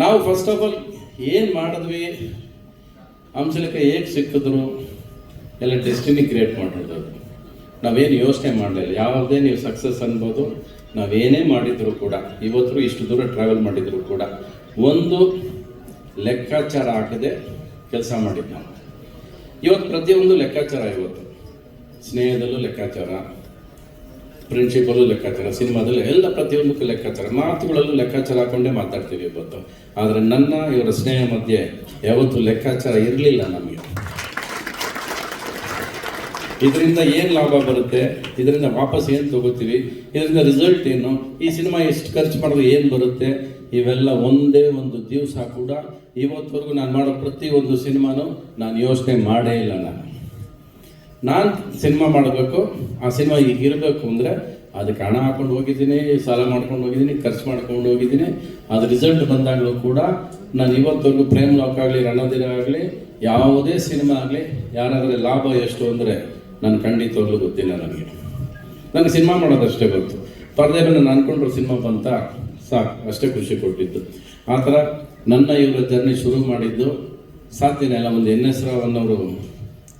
ನಾವು first of all ಏನು ಮಾಡಿದ್ವಿ, ಹಂಸಲೇಖ ಹೇಗೆ ಸಿಕ್ಕಿದ್ರು ಎಲ್ಲ ಡೆಸ್ಟಿನಿ ಕ್ರಿಯೇಟ್ ಮಾಡಿರೋದು. ನಾವೇನು ಯೋಚನೆ ಮಾಡಲಿಲ್ಲ. ಯಾವುದೇ ನೀವು ಸಕ್ಸಸ್ ಅನ್ಬೋದು, ನಾವೇನೇ ಮಾಡಿದ್ರು ಕೂಡ, ಇವತ್ತು ಇಷ್ಟು ದೂರ ಟ್ರಾವೆಲ್ ಮಾಡಿದ್ರು ಕೂಡ ಒಂದು ಲೆಕ್ಕಾಚಾರ ಹಾಕದೆ ಕೆಲಸ ಮಾಡಿದ್ದು ನಾವು. ಇವತ್ತು ಪ್ರತಿಯೊಂದು ಲೆಕ್ಕಾಚಾರ. ಇವತ್ತು ಸ್ನೇಹದಲ್ಲೂ ಲೆಕ್ಕಾಚಾರ, ಫ್ರೆಂಡ್ಶಿಪ್ಪಲ್ಲೂ ಲೆಕ್ಕಾಚಾರ, ಸಿನಿಮಾದಲ್ಲೂ ಎಲ್ಲ ಪ್ರತಿಯೊಂದಕ್ಕೂ ಲೆಕ್ಕಾಚಾರ, ಮಾತುಗಳಲ್ಲೂ ಲೆಕ್ಕಾಚಾರ ಹಾಕೊಂಡೇ ಮಾತಾಡ್ತೀವಿ ಇವತ್ತು. ಆದರೆ ನನ್ನ ಇವರ ಸ್ನೇಹ ಮಧ್ಯೆ ಯಾವತ್ತೂ ಲೆಕ್ಕಾಚಾರ ಇರಲಿಲ್ಲ ನಮಗೆ. ಇದರಿಂದ ಏನು ಲಾಭ ಬರುತ್ತೆ, ಇದರಿಂದ ವಾಪಸ್ ಏನು ತಗೋತೀವಿ, ಇದರಿಂದ ರಿಸಲ್ಟ್ ಏನು, ಈ ಸಿನಿಮಾ ಎಷ್ಟು ಖರ್ಚು ಮಾಡಿದ್ರೆ ಏನು ಬರುತ್ತೆ, ಇವೆಲ್ಲ ಒಂದೇ ಒಂದು ದಿವಸ ಕೂಡ ಇವತ್ತವರೆಗೂ ನಾನು ಮಾಡೋ ಪ್ರತಿಯೊಂದು ಸಿನಿಮಾನು ನಾನು ಯೋಚನೆ ಮಾಡೇ ಇಲ್ಲ. ನಾನು ಸಿನಿಮಾ ಮಾಡಬೇಕು, ಆ ಸಿನಿಮಾ ಈಗ ಇರಬೇಕು ಅಂದರೆ ಅದಕ್ಕೆ ಹಣ ಹಾಕೊಂಡು ಹೋಗಿದ್ದೀನಿ, ಸಾಲ ಮಾಡ್ಕೊಂಡು ಹೋಗಿದ್ದೀನಿ, ಖರ್ಚು ಮಾಡ್ಕೊಂಡು ಹೋಗಿದ್ದೀನಿ. ಅದು ರಿಸಲ್ಟ್ ಬಂದಾಗಲೂ ಕೂಡ ನಾನು ಇವತ್ತವರೆಗೂ ಪ್ರೇಮ್ ಲಾಕ್ ಆಗಲಿ, ರಣಧೀರ ಆಗಲಿ, ಯಾವುದೇ ಸಿನಿಮಾ ಆಗಲಿ, ಯಾರಾದರೆ ಲಾಭ ಎಷ್ಟು ಅಂದರೆ ನಾನು ಖಂಡಿತವಾಗ್ಲೂ ಗೊತ್ತಿಲ್ಲ. ನನಗೆ ಸಿನಿಮಾ ಮಾಡೋದಷ್ಟೇ ಗೊತ್ತು. ಪರದೆ ನಾನು ಅಂದ್ಕೊಂಡ್ರು ಸಿನಿಮಾ ಬಂತ ಸಾಕು, ಅಷ್ಟೇ ಖುಷಿ ಕೊಟ್ಟಿದ್ದು. ಆ ಥರ ನನ್ನ ಇವರ ಜರ್ನಿ ಶುರು ಮಾಡಿದ್ದು ಸಾಧ್ಯನೇ ಇಲ್ಲ. ಒಂದು NS ರಾವ್ ಅನ್ನೋರು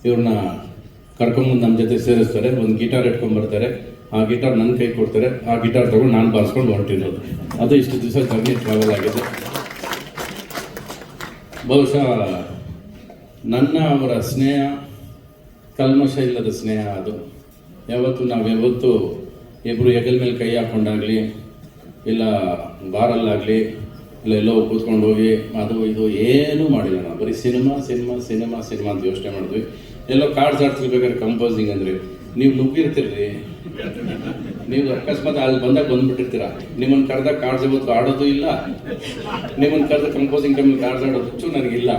ಇವ್ರನ್ನ ಕರ್ಕೊಂಬಂದು ನಮ್ಮ ಜೊತೆ ಸೇರಿಸ್ತಾರೆ. ಒಂದು ಗಿಟಾರ್ ಇಟ್ಕೊಂಡ್ಬರ್ತಾರೆ, ಆ ಗಿಟಾರ್ ನನ್ನ ಕೈ ಕೊಡ್ತಾರೆ, ಆ ಗಿಟಾರ್ ತಗೊಂಡು ನಾನು ಬಾರಿಸ್ಕೊಂಡು ಹೊರಟಿರೋದು. ಅದು ಇಷ್ಟು ದಿವಸ ಜರ್ನಿ ಟ್ರಾವೆಲ್ ಆಗಿದೆ. ಬಹುಶಃ ನನ್ನ ಅವರ ಸ್ನೇಹ ಕಲ್ಮಶ ಇಲ್ಲದ ಸ್ನೇಹ. ಅದು ನಾವ್ಯಾವತ್ತೂ ಇಬ್ಬರು ಹೆಗಲ ಮೇಲೆ ಕೈ ಹಾಕೊಂಡಾಗಲಿ, ಇಲ್ಲ ಬಾರಲ್ಲಾಗಲಿ, ಇಲ್ಲ ಎಲ್ಲೋ ಕೂತ್ಕೊಂಡು ಹೋಗಿ ಅದು ಇದು ಏನೂ ಮಾಡಿಲ್ಲ. ನಾವು ಬರೀ ಸಿನಿಮಾ ಅಂತ ಯೋಚನೆ ಮಾಡಿದ್ವಿ. ಎಲ್ಲೋ ಕಾರ್ಡ್ಸ್ ಆಡ್ತಿರ್ಬೇಕಾದ್ರೆ ಕಂಪೋಸಿಂಗ್ ಅಂದರೆ ನೀವು ನುಗ್ಗಿರ್ತೀರಿ, ನೀವು ಅಕಸ್ಮಾತ್ ಅಲ್ಲಿ ಬಂದಾಗ ಬಂದುಬಿಟ್ಟಿರ್ತೀರ. ನಿಮ್ಮನ್ನು ಕರೆದಾಗ ಕಾರ್ಡ್ಸ್ ಇವತ್ತು ಆಡೋದು ಇಲ್ಲ, ನಿಮ್ಮನ್ನು ಕರೆದ ಕಂಪೋಸಿಂಗ್ ಟೈಮಲ್ಲಿ ಕಾರ್ಡ್ಸ್ ಆಡೋದು ಹುಚ್ಚು ನನಗಿಲ್ಲ.